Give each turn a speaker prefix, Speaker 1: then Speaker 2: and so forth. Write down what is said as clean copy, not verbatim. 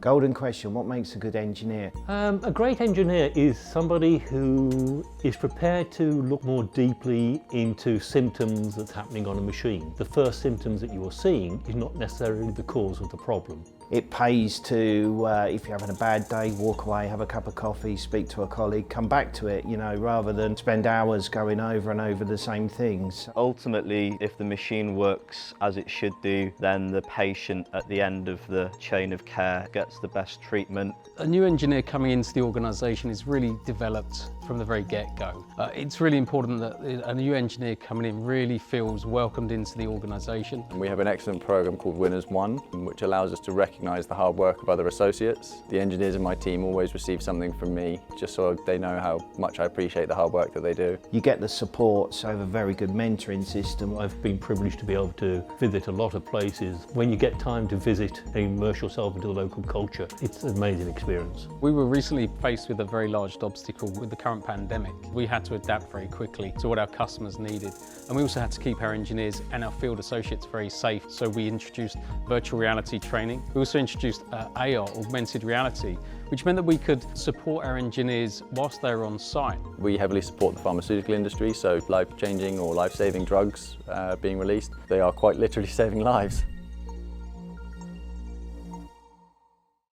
Speaker 1: Golden question, what makes a good engineer?
Speaker 2: A great engineer is somebody who is prepared to look more deeply into symptoms that's happening on a machine. The first symptoms that you are seeing is not necessarily the cause of the problem.
Speaker 1: It pays to, if you're having a bad day, walk away, have a cup of coffee, speak to a colleague, come back to it, rather than spend hours going over and over the same things.
Speaker 3: Ultimately, if the machine works as it should do, then the patient at the end of the chain of care gets the best treatment.
Speaker 4: A new engineer coming into the organisation is really developed from the very get-go. It's really important that a new engineer coming in really feels welcomed into the organisation.
Speaker 5: We have an excellent programme called Winners One, which allows us to recognise the hard work of other associates. The engineers in my team always receive something from me, just so they know how much I appreciate the hard work that they do.
Speaker 1: You get the support, so I have a very good mentoring system.
Speaker 2: I've been privileged to be able to visit a lot of places. When you get time to visit and immerse yourself into the local culture, it's an amazing experience.
Speaker 4: We were recently faced with a very large obstacle with the current pandemic. We had to adapt very quickly to what our customers needed, and we also had to keep our engineers and our field associates very safe, so we introduced virtual reality training. We also introduced AR, augmented reality, which meant that we could support our engineers whilst they were on site.
Speaker 5: We heavily support the pharmaceutical industry, so life-changing or life-saving drugs being released. They are quite literally saving lives.